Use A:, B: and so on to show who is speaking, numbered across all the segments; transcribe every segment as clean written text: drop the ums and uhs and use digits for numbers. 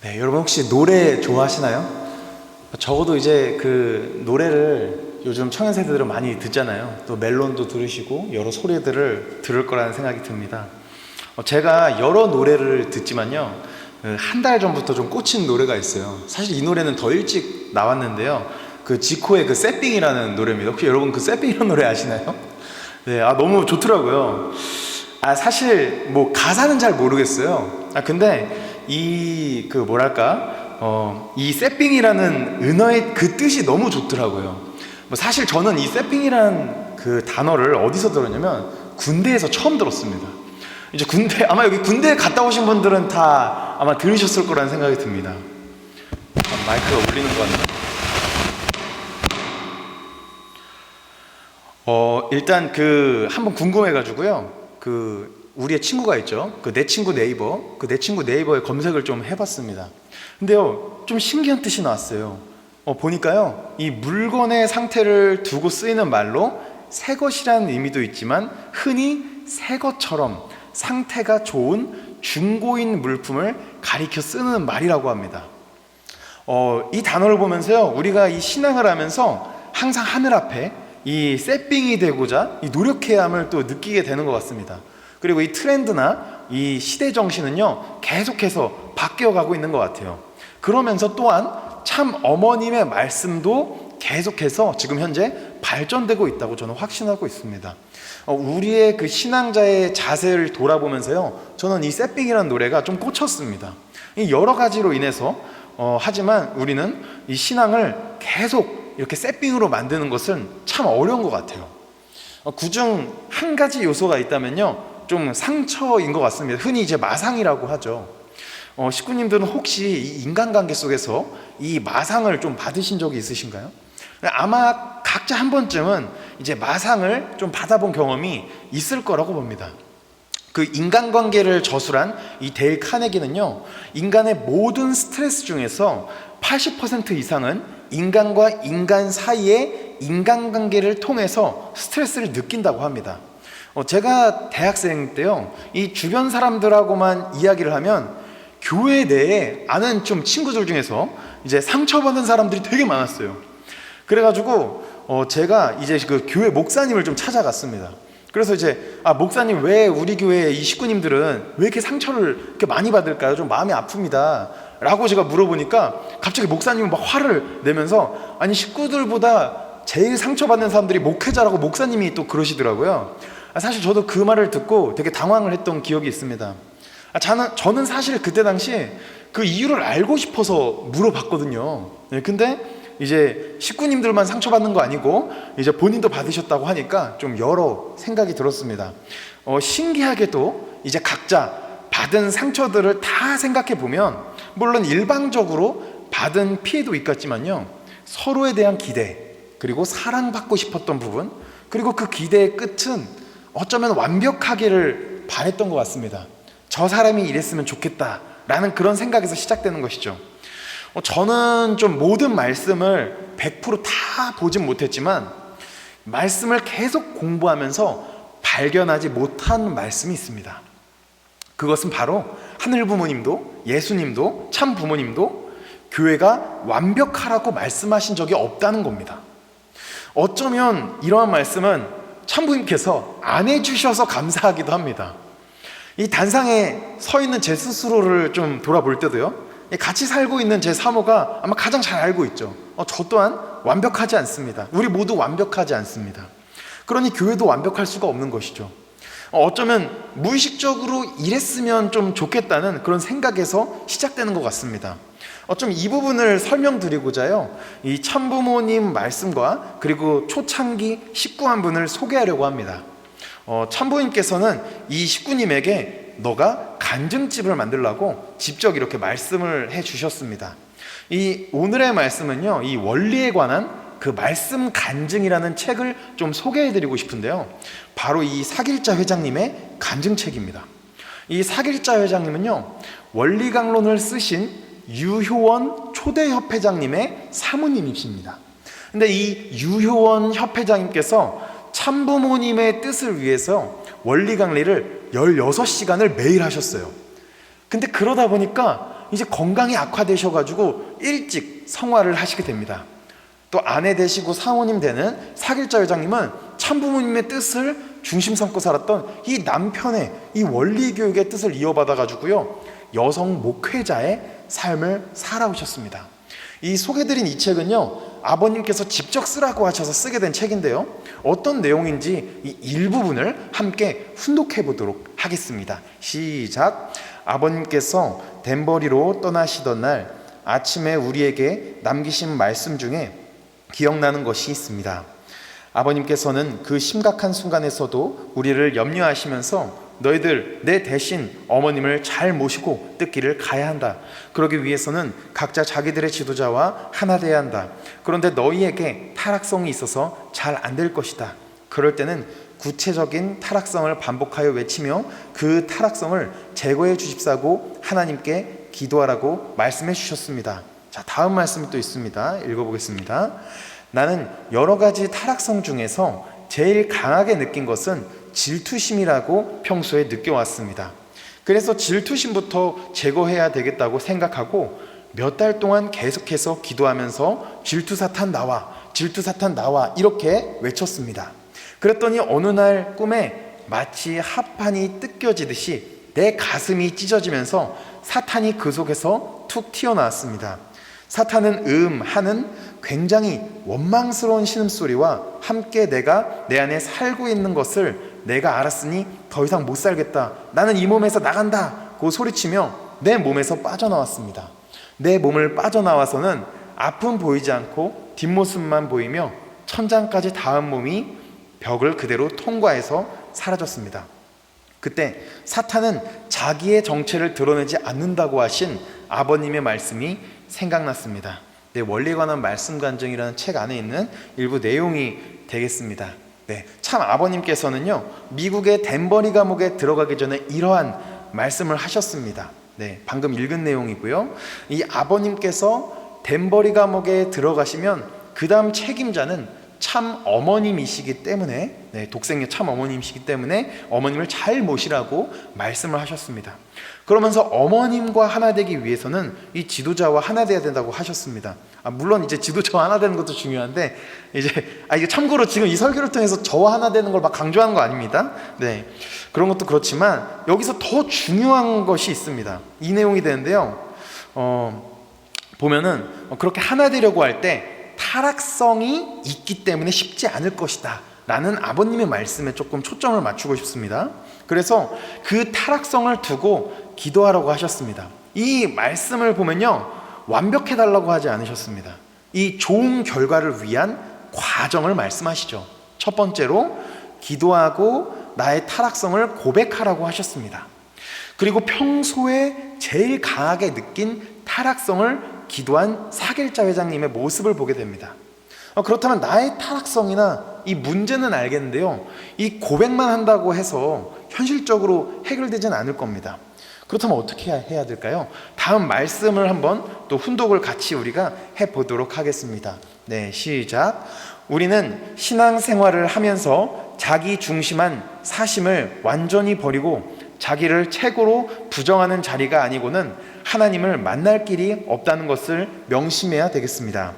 A: 네, 여러분 혹시 노래 좋아하시나요? 적어도 이제 그 노래를 요즘 청년 세대들은 많이 듣잖아요. 또 멜론도 들으시고 여러 소리들을 들을 거라는 생각이 듭니다. 제가 여러 노래를 듣지만요, 한 달 전부터 좀 꽂힌 노래가 있어요. 사실 이 노래는 더 일찍 나왔는데요, 그 지코의 그 세핑이라는 노래입니다. 혹시 여러분 그 세핑이라는 노래 아시나요? 네, 너무 좋더라고요. 사실 뭐 가사는 잘 모르겠어요. 근데 이 그 뭐랄까 이 세핑이라는 은어의 그 뜻이 너무 좋더라고요. 뭐 사실 저는 이 세핑이라는 그 단어를 어디서 들었냐면 군대에서 처음 들었습니다. 이제 군대, 아마 여기 군대 갔다 오신 분들은 다 아마 들으셨을 거라는 생각이 듭니다. 마이크가 울리는 것 같네요. 일단 그 한번 궁금해가지고요, 그 우리의 친구가 있죠. 그 내 친구 네이버, 그 내 친구 네이버에 검색을 좀 해봤습니다. 근데요, 좀 신기한 뜻이 나왔어요. 보니까요, 이 물건의 상태를 두고 쓰이는 말로 새 것이라는 의미도 있지만 흔히 새 것처럼 상태가 좋은 중고인 물품을 가리켜 쓰는 말이라고 합니다. 이 단어를 보면서요, 우리가 이 신앙을 하면서 항상 하늘 앞에 이 세핑이 되고자 이 노력해야 함을 또 느끼게 되는 것 같습니다. 그리고 이 트렌드나 이 시대 정신은요, 계속해서 바뀌어가고 있는 것 같아요. 그러면서 또한 참 어머님의 말씀도 계속해서 지금 현재 발전되고 있다고 저는 확신하고 있습니다. 우리의 그 신앙자의 자세를 돌아보면서요, 저는 이 세핑이라는 노래가 좀 꽂혔습니다. 여러 가지로 인해서 하지만 우리는 이 신앙을 계속 이렇게 세핑으로 만드는 것은 참 어려운 것 같아요. 그중 한 가지 요소가 있다면요, 좀 상처인 것 같습니다. 흔히 이제 마상이라고 하죠. 식구님들은 혹시 이 인간관계 속에서 이 마상을 좀 받으신 적이 있으신가요? 아마 각자 한 번쯤은 이제 마상을 좀 받아본 경험이 있을 거라고 봅니다. 그 인간관계를 저술한 이 데일 카네기는요, 인간의 모든 스트레스 중에서 80% 이상은 인간과 인간 사이의 인간관계를 통해서 스트레스를 느낀다고 합니다. 제가 대학생 때요, 이 주변 사람들하고만 이야기를 하면 교회 내에 아는 좀 친구들 중에서 이제 상처받은 사람들이 되게 많았어요. 그래가지고 제가 이제 그 교회 목사님을 좀 찾아갔습니다. 그래서 이제 목사님, 왜 우리 교회 이 식구님들은 왜 이렇게 상처를 이렇게 많이 받을까요? 좀 마음이 아픕니다 라고 제가 물어보니까 갑자기 목사님은 막 화를 내면서, 아니 식구들보다 제일 상처받는 사람들이 목회자라고 목사님이 또 그러시더라고요. 사실 저도 그 말을 듣고 되게 당황을 했던 기억이 있습니다. 저는 사실 그때 당시 그 이유를 알고 싶어서 물어봤거든요. 근데 이제 식구님들만 상처받는 거 아니고 이제 본인도 받으셨다고 하니까 좀 여러 생각이 들었습니다. 신기하게도 이제 각자 받은 상처들을 다 생각해 보면, 물론 일방적으로 받은 피해도 있겠지만요, 서로에 대한 기대, 그리고 사랑받고 싶었던 부분, 그리고 그 기대의 끝은 어쩌면 완벽하기를 바랬던 것 같습니다. 저 사람이 이랬으면 좋겠다라는 그런 생각에서 시작되는 것이죠. 저는 좀 모든 말씀을 100%다 보진 못했지만 말씀을 계속 공부하면서 발견하지 못한 말씀이 있습니다. 그것은 바로 하늘 부모님도 예수님도 참 부모님도 교회가 완벽하라고 말씀하신 적이 없다는 겁니다. 어쩌면 이러한 말씀은 참부님께서 안 해주셔서 감사하기도 합니다. 이 단상에 서 있는 제 스스로를 좀 돌아볼 때도요, 같이 살고 있는 제 사모가 아마 가장 잘 알고 있죠. 저 또한 완벽하지 않습니다. 우리 모두 완벽하지 않습니다. 그러니 교회도 완벽할 수가 없는 것이죠. 어쩌면 무의식적으로 이랬으면 좀 좋겠다는 그런 생각에서 시작되는 것 같습니다. 어쩌면 이 부분을 설명드리고자요, 이 참부모님 말씀과 그리고 초창기 식구 한 분을 소개하려고 합니다. 참부님께서는 이 식구님에게 너가 간증집을 만들라고 직접 이렇게 말씀을 해 주셨습니다. 이 오늘의 말씀은요, 이 원리에 관한 그 말씀 간증이라는 책을 좀 소개해 드리고 싶은데요, 바로 이 사길자 회장님의 간증책입니다. 이 사길자 회장님은요, 원리강론을 쓰신 유효원 초대협회장님의 사모님이십니다. 근데 이 유효원 협회장님께서 참부모님의 뜻을 위해서 원리강리를 16시간을 매일 하셨어요. 근데 그러다 보니까 이제 건강이 악화되셔가지고 일찍 성화를 하시게 됩니다. 또 아내 되시고 사모님 되는 사길자 회장님은 참부모님의 뜻을 중심 삼고 살았던 이 남편의 이 원리교육의 뜻을 이어받아가지고요, 여성 목회자의 삶을 살아오셨습니다. 이 소개드린 이 책은요, 아버님께서 직접 쓰라고 하셔서 쓰게 된 책인데요, 어떤 내용인지 이 일부분을 함께 훈독해 보도록 하겠습니다. 시작. 아버님께서 덴버리로 떠나시던 날 아침에 우리에게 남기신 말씀 중에 기억나는 것이 있습니다. 아버님께서는 그 심각한 순간에서도 우리를 염려하시면서 너희들 내 대신 어머님을 잘 모시고 뜻길을 가야 한다. 그러기 위해서는 각자 자기들의 지도자와 하나 돼야 한다. 그런데 너희에게 타락성이 있어서 잘 안 될 것이다. 그럴 때는 구체적인 타락성을 반복하여 외치며 그 타락성을 제거해 주십사고 하나님께 기도하라고 말씀해 주셨습니다. 자, 다음 말씀이 또 있습니다. 읽어보겠습니다. 나는 여러 가지 타락성 중에서 제일 강하게 느낀 것은 질투심이라고 평소에 느껴왔습니다. 그래서 질투심부터 제거해야 되겠다고 생각하고 몇 달 동안 계속해서 기도하면서 질투사탄 나와, 질투사탄 나와 이렇게 외쳤습니다. 그랬더니 어느 날 꿈에 마치 합판이 뜯겨지듯이 내 가슴이 찢어지면서 사탄이 그 속에서 툭 튀어나왔습니다. 사탄은 하는 굉장히 원망스러운 신음소리와 함께 내가 내 안에 살고 있는 것을 내가 알았으니 더 이상 못 살겠다, 나는 이 몸에서 나간다 고 소리치며 내 몸에서 빠져나왔습니다. 내 몸을 빠져나와서는 앞은 보이지 않고 뒷모습만 보이며 천장까지 닿은 몸이 벽을 그대로 통과해서 사라졌습니다. 그때 사탄은 자기의 정체를 드러내지 않는다고 하신 아버님의 말씀이 생각났습니다. 네, 원리에 관한 말씀 간증이라는 책 안에 있는 일부 내용이 되겠습니다. 네, 참 아버님께서는요, 미국의 덴버리 감옥에 들어가기 전에 이러한 말씀을 하셨습니다. 네, 방금 읽은 내용이고요. 이 아버님께서 덴버리 감옥에 들어가시면 그 다음 책임자는 참 어머님이시기 때문에, 네, 독생의 참 어머님이시기 때문에 어머님을 잘 모시라고 말씀을 하셨습니다. 그러면서 어머님과 하나 되기 위해서는 이 지도자와 하나 돼야 된다고 하셨습니다. 물론 이제 지도자와 하나 되는 것도 중요한데, 이게 참고로 지금 이 설교를 통해서 저와 하나 되는 걸 막 강조하는 거 아닙니다. 네, 그런 것도 그렇지만 여기서 더 중요한 것이 있습니다. 이 내용이 되는데요, 보면은 그렇게 하나 되려고 할 때 타락성이 있기 때문에 쉽지 않을 것이다 라는 아버님의 말씀에 조금 초점을 맞추고 싶습니다. 그래서 그 타락성을 두고 기도하라고 하셨습니다. 이 말씀을 보면요, 완벽해달라고 하지 않으셨습니다. 이 좋은 결과를 위한 과정을 말씀하시죠. 첫 번째로 기도하고 나의 타락성을 고백하라고 하셨습니다. 그리고 평소에 제일 강하게 느낀 타락성을 기도한 사길자 회장님의 모습을 보게 됩니다. 그렇다면 나의 타락성이나 이 문제는 알겠는데요, 이 고백만 한다고 해서 현실적으로 해결되지는 않을 겁니다. 그렇다면 어떻게 해야 될까요? 다음 말씀을 한번 또 훈독을 같이 우리가 해보도록 하겠습니다. 네, 시작. 우리는 신앙생활을 하면서 자기 중심한 사심을 완전히 버리고 자기를 최고로 부정하는 자리가 아니고는 하나님을 만날 길이 없다는 것을 명심해야 되겠습니다.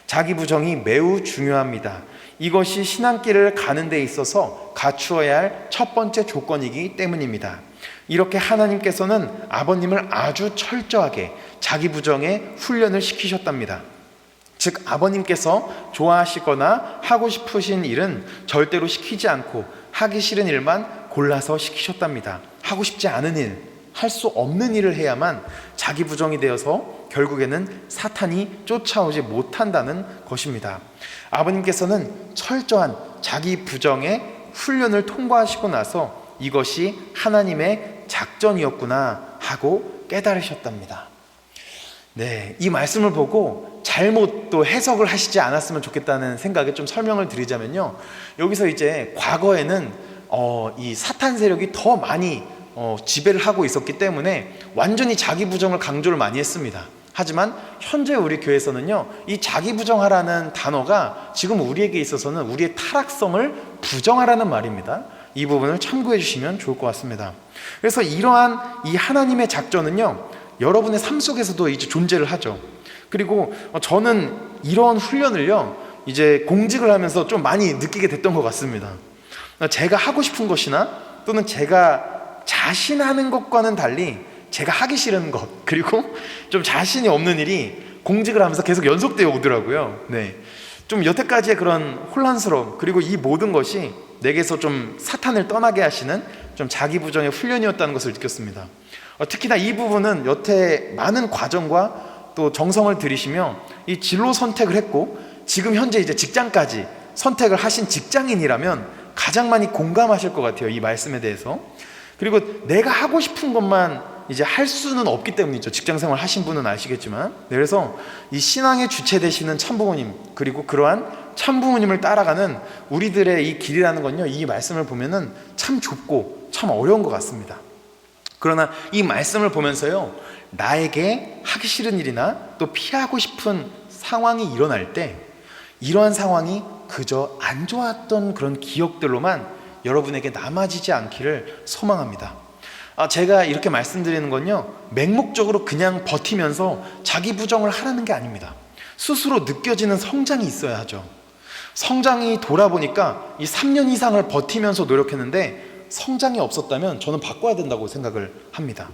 A: 자기 부정이 매우 중요합니다. 이것이 신앙길을 가는 데 있어서 갖추어야 할 첫 번째 조건이기 때문입니다. 이렇게 하나님께서는 아버님을 아주 철저하게 자기 부정에 훈련을 시키셨답니다. 즉 아버님께서 좋아하시거나 하고 싶으신 일은 절대로 시키지 않고 하기 싫은 일만 골라서 시키셨답니다. 하고 싶지 않은 일, 할 수 없는 일을 해야만 자기 부정이 되어서 결국에는 사탄이 쫓아오지 못한다는 것입니다. 아버님께서는 철저한 자기 부정의 훈련을 통과하시고 나서 이것이 하나님의 작전이었구나 하고 깨달으셨답니다. 네, 이 말씀을 보고 잘못 또 해석을 하시지 않았으면 좋겠다는 생각에 좀 설명을 드리자면요, 여기서 이제 과거에는 이 사탄 세력이 더 많이 지배를 하고 있었기 때문에 완전히 자기 부정을 강조를 많이 했습니다. 하지만 현재 우리 교회에서는요, 이 자기 부정하라는 단어가 지금 우리에게 있어서는 우리의 타락성을 부정하라는 말입니다. 이 부분을 참고해 주시면 좋을 것 같습니다. 그래서 이러한 이 하나님의 작전은요, 여러분의 삶 속에서도 이제 존재를 하죠. 그리고 저는 이런 훈련을요, 이제 공직을 하면서 좀 많이 느끼게 됐던 것 같습니다. 제가 하고 싶은 것이나 또는 제가 자신하는 것과는 달리 제가 하기 싫은 것, 그리고 좀 자신이 없는 일이 공직을 하면서 계속 연속되어 오더라고요. 네. 좀 여태까지의 그런 혼란스러움, 그리고 이 모든 것이 내게서 좀 사탄을 떠나게 하시는 좀 자기 부정의 훈련이었다는 것을 느꼈습니다. 특히나 이 부분은 여태 많은 과정과 또 정성을 들이시며 이 진로 선택을 했고 지금 현재 이제 직장까지 선택을 하신 직장인이라면 가장 많이 공감하실 것 같아요, 이 말씀에 대해서. 그리고 내가 하고 싶은 것만 이제 할 수는 없기 때문이죠. 직장생활 하신 분은 아시겠지만. 네, 그래서 이 신앙의 주체 되시는 참부모님, 그리고 그러한 참부모님을 따라가는 우리들의 이 길이라는 건요, 이 말씀을 보면은 참 좁고 참 어려운 것 같습니다. 그러나 이 말씀을 보면서요, 나에게 하기 싫은 일이나 또 피하고 싶은 상황이 일어날 때 이러한 상황이 그저 안 좋았던 그런 기억들로만 여러분에게 남아지지 않기를 소망합니다. 제가 이렇게 말씀드리는 건요, 맹목적으로 그냥 버티면서 자기 부정을 하라는 게 아닙니다. 스스로 느껴지는 성장이 있어야 하죠. 성장이 돌아보니까 이 3년 이상을 버티면서 노력했는데 성장이 없었다면 저는 바꿔야 된다고 생각을 합니다.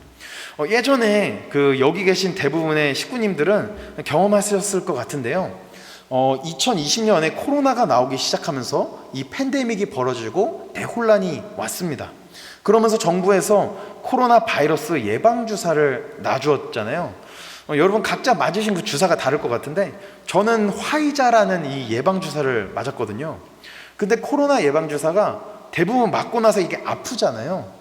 A: 예전에 여기 계신 대부분의 식구님들은 경험하셨을 것 같은데요, 2020년에 코로나가 나오기 시작하면서 이 팬데믹이 벌어지고 대혼란이 왔습니다. 그러면서 정부에서 코로나 바이러스 예방주사를 놔주었잖아요. 여러분 각자 맞으신 그 주사가 다를 것 같은데 저는 화이자라는 이 예방주사를 맞았거든요. 근데 코로나 예방주사가 대부분 맞고 나서 이게 아프잖아요.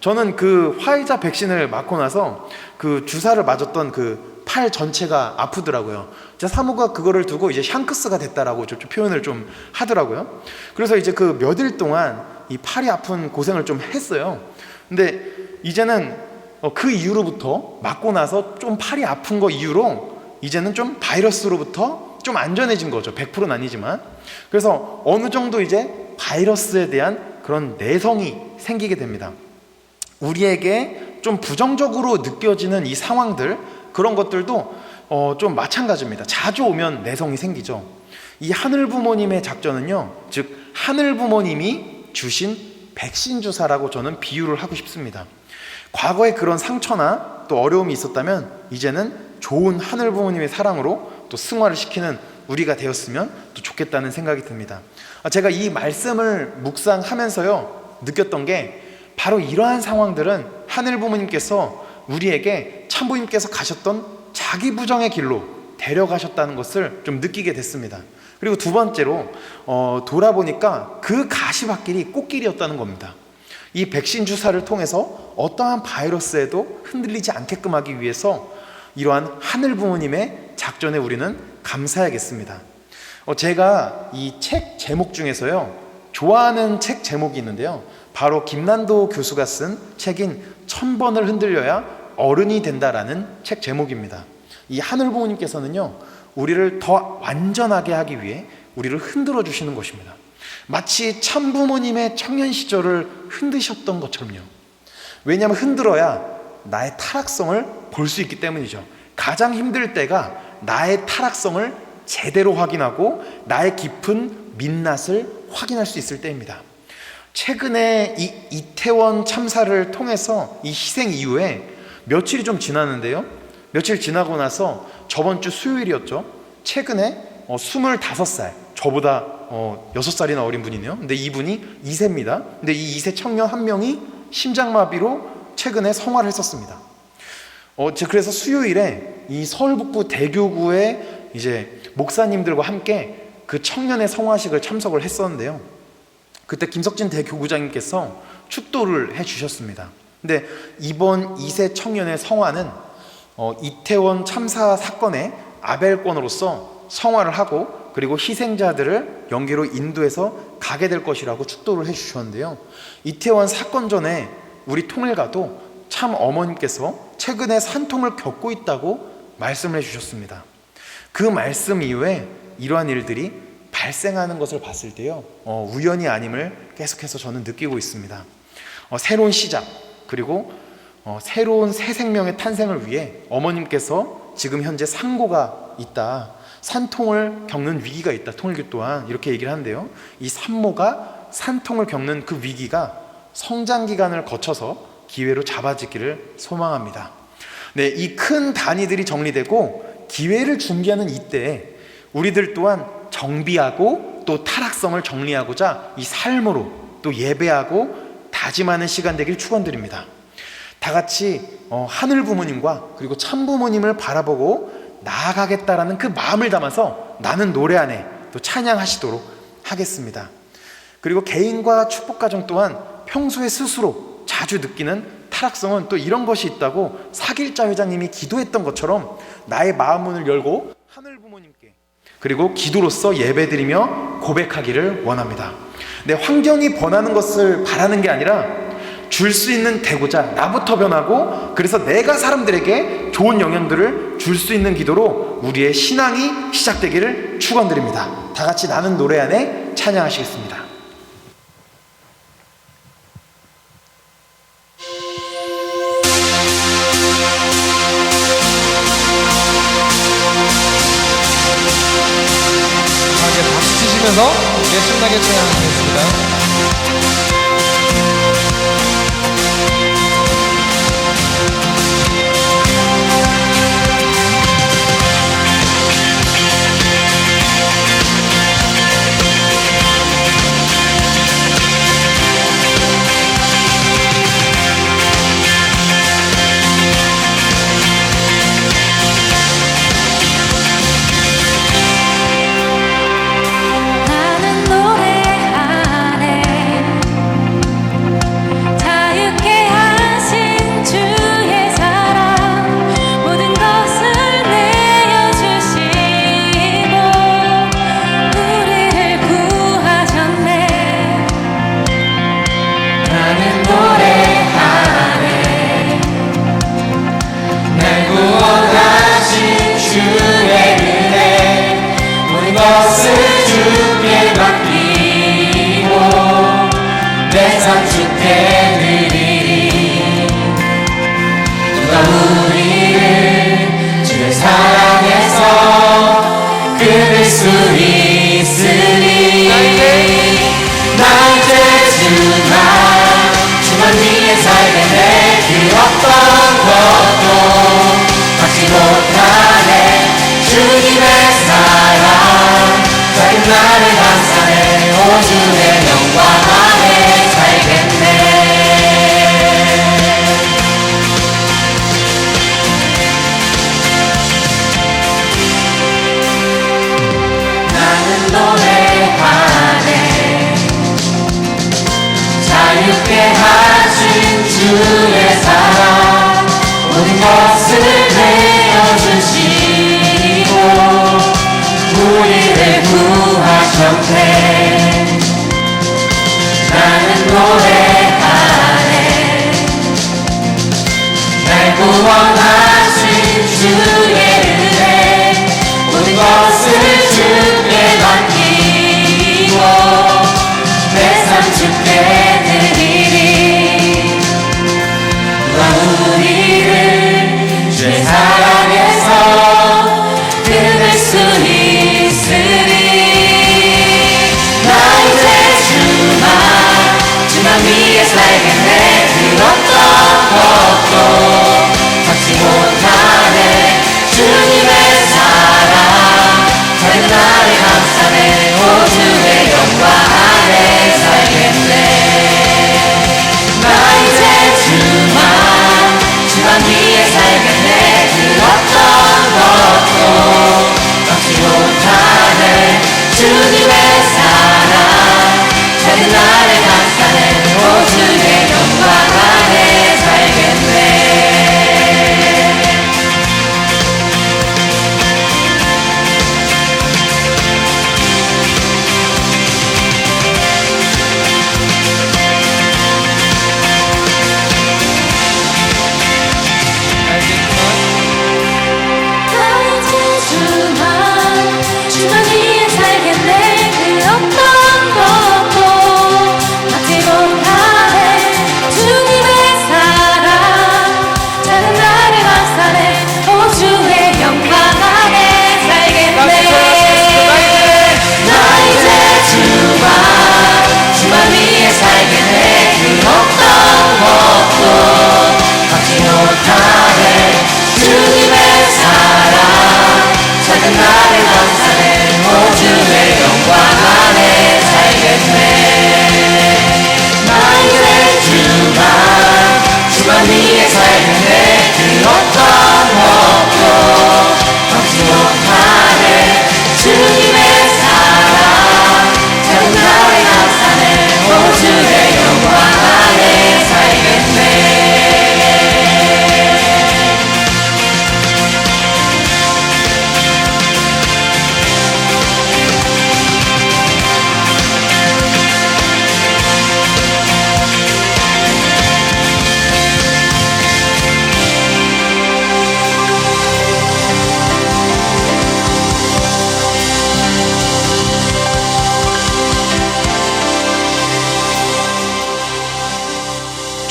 A: 저는 그 화이자 백신을 맞고 나서 그 주사를 맞았던 그 팔 전체가 아프더라고요. 제 사모가 그거를 두고 이제 샹크스가 됐다라고 좀 표현을 좀 하더라고요. 그래서 이제 그 몇 일 동안 이 팔이 아픈 고생을 좀 했어요. 근데 이제는 그 이후로부터 맞고 나서 좀 팔이 아픈 거 이후로 이제는 좀 바이러스로부터 좀 안전해진 거죠. 100%는 아니지만. 그래서 어느 정도 이제 바이러스에 대한 그런 내성이 생기게 됩니다. 우리에게 좀 부정적으로 느껴지는 이 상황들, 그런 것들도 좀 마찬가지입니다. 자주 오면 내성이 생기죠. 이 하늘 부모님의 작전은요, 즉 하늘 부모님이 주신 백신 주사라고 저는 비유를 하고 싶습니다. 과거에 그런 상처나 또 어려움이 있었다면 이제는 좋은 하늘 부모님의 사랑으로 또 승화를 시키는 우리가 되었으면 또 좋겠다는 생각이 듭니다. 제가 이 말씀을 묵상하면서요, 느꼈던 게 바로 이러한 상황들은 하늘 부모님께서 우리에게 참부님께서 가셨던 자기 부정의 길로 데려가셨다는 것을 좀 느끼게 됐습니다. 그리고 두 번째로 돌아보니까 그 가시밭길이 꽃길이었다는 겁니다. 이 백신 주사를 통해서 어떠한 바이러스에도 흔들리지 않게끔 하기 위해서 이러한 하늘 부모님의 작전에 우리는 감사해야겠습니다. 제가 이 책 제목 중에서요, 좋아하는 책 제목이 있는데요, 바로 김난도 교수가 쓴 책인 1000번을 흔들려야 어른이 된다라는 책 제목입니다. 이 하늘 부모님께서는요, 우리를 더 완전하게 하기 위해 우리를 흔들어 주시는 것입니다. 마치 참부모님의 청년 시절을 흔드셨던 것처럼요. 왜냐하면 흔들어야 나의 타락성을 볼 수 있기 때문이죠. 가장 힘들 때가 나의 타락성을 제대로 확인하고 나의 깊은 민낯을 확인할 수 있을 때입니다. 최근에 이 이태원 참사를 통해서 이 희생 이후에 며칠이 좀 지났는데요, 며칠 지나고 나서 저번 주 수요일이었죠. 최근에 25살, 저보다 6살이나 어린 분이네요. 근데 이분이 2세입니다. 근데 이 2세 청년 한 명이 심장마비로 최근에 성화를 했었습니다. 그래서 수요일에 이 서울 북부 대교구의 이제 목사님들과 함께 그 청년의 성화식을 참석을 했었는데요, 그때 김석진 대교구장님께서 축도를 해주셨습니다. 근데 이번 2세 청년의 성화는 이태원 참사 사건의 아벨권으로서 성화를 하고 그리고 희생자들을 영계로 인도해서 가게 될 것이라고 축도를 해주셨는데요, 이태원 사건 전에 우리 통일가도 참 어머님께서 최근에 산통을 겪고 있다고 말씀을 해주셨습니다. 그 말씀 이후에 이러한 일들이 발생하는 것을 봤을 때요, 우연이 아님을 계속해서 저는 느끼고 있습니다. 새로운 시작, 그리고 새로운 새 생명의 탄생을 위해 어머님께서 지금 현재 상고가 있다, 산통을 겪는 위기가 있다, 통일교 또한 이렇게 얘기를 하는데요, 이 산모가 산통을 겪는 그 위기가 성장 기간을 거쳐서 기회로 잡아지기를 소망합니다. 네, 이 큰 단위들이 정리되고 기회를 준비하는 이때에 우리들 또한 정비하고 또 타락성을 정리하고자 이 삶으로 또 예배하고 다짐하는 시간 되길 축원드립니다. 다 같이 하늘 부모님과 그리고 참 부모님을 바라보고 나아가겠다라는 그 마음을 담아서 나는 노래 안에 또 찬양하시도록 하겠습니다. 그리고 개인과 축복가정 또한 평소에 스스로 자주 느끼는 타락성은 또 이런 것이 있다고 사길자 회장님이 기도했던 것처럼 나의 마음 문을 열고 하늘 부모님께 그리고 기도로서 예배드리며 고백하기를 원합니다. 내 환경이 변하는 것을 바라는 게 아니라 줄 수 있는 되고자 나부터 변하고, 그래서 내가 사람들에게 좋은 영향들을 줄 수 있는 기도로 우리의 신앙이 시작되기를 축원드립니다. 다 같이 나는 노래 안에 찬양하시겠습니다.
B: 함께 박수 치시면서 우리 신나게 찬양하겠습니다.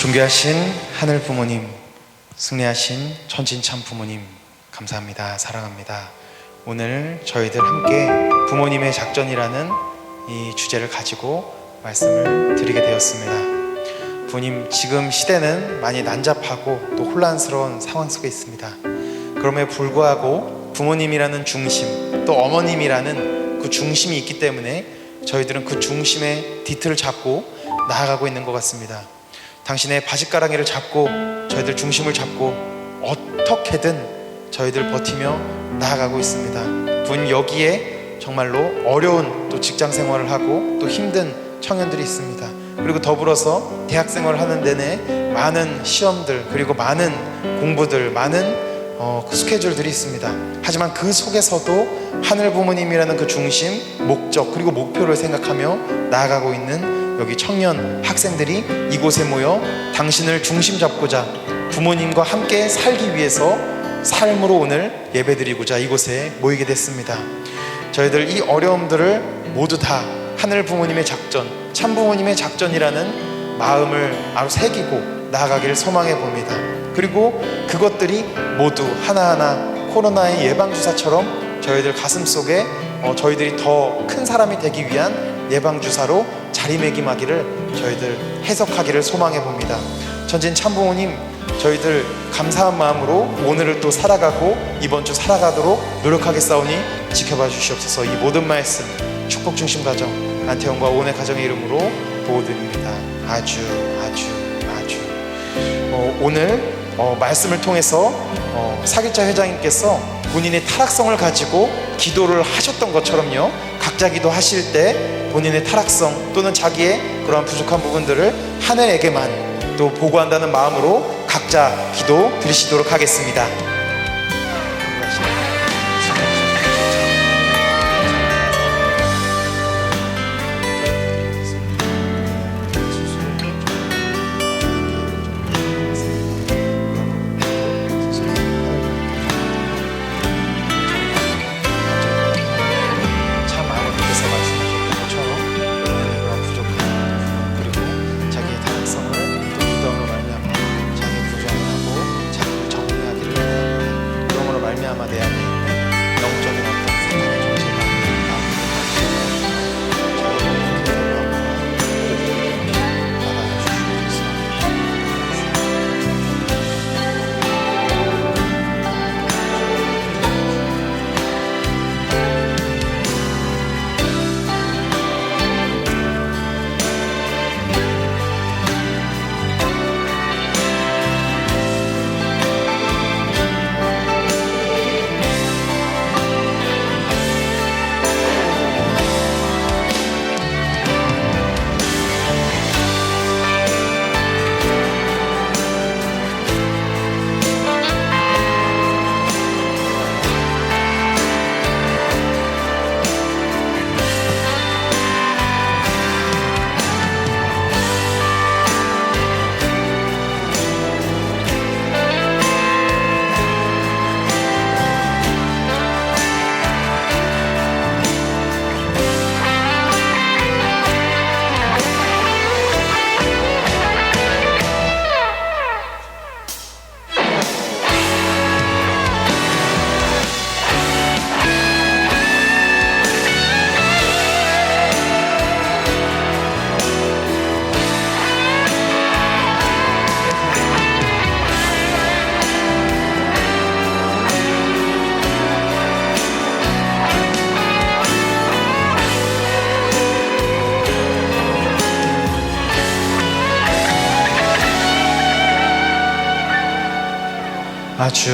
A: 존귀하신 하늘 부모님, 승리하신 천진참 부모님, 감사합니다. 사랑합니다. 오늘 저희들 함께 부모님의 작전이라는 이 주제를 가지고 말씀을 드리게 되었습니다. 부모님, 지금 시대는 많이 난잡하고 또 혼란스러운 상황 속에 있습니다. 그럼에도 불구하고 부모님이라는 중심, 또 어머님이라는 그 중심이 있기 때문에 저희들은 그 중심의 뒤틀을 잡고 나아가고 있는 것 같습니다. 당신의 바짓가랑이를 잡고 저희들 중심을 잡고 어떻게든 저희들 버티며 나아가고 있습니다. 부모님, 여기에 정말로 어려운 또 직장 생활을 하고 또 힘든 청년들이 있습니다. 그리고 더불어서 대학 생활을 하는 내내 많은 시험들, 그리고 많은 공부들, 많은 그 스케줄들이 있습니다. 하지만 그 속에서도 하늘 부모님이라는 그 중심, 목적, 그리고 목표를 생각하며 나아가고 있는 여기 청년 학생들이 이곳에 모여 당신을 중심 잡고자 부모님과 함께 살기 위해서 삶으로 오늘 예배드리고자 이곳에 모이게 됐습니다. 저희들 이 어려움들을 모두 다 하늘 부모님의 작전, 참 부모님의 작전이라는 마음을 아주 새기고 나아가기를 소망해 봅니다. 그리고 그것들이 모두 하나하나 코로나의 예방주사처럼 저희들 가슴속에 저희들이 더 큰 사람이 되기 위한 예방주사로 자리매김하기를 저희들 해석하기를 소망해 봅니다. 전진 참부모님, 저희들 감사한 마음으로 오늘을 또 살아가고 이번 주 살아가도록 노력하겠사오니 지켜봐 주시옵소서. 이 모든 말씀 축복 중심 가정 안태원과 오은의 가정의 이름으로 보호드립니다. 아주 오늘 말씀을 통해서 사길자 회장님께서 본인의 타락성을 가지고 기도를 하셨던 것처럼요, 각자 기도하실 때 본인의 타락성 또는 자기의 그러한 부족한 부분들을 하늘에게만 또 보고한다는 마음으로 각자 기도 드리시도록 하겠습니다. 아주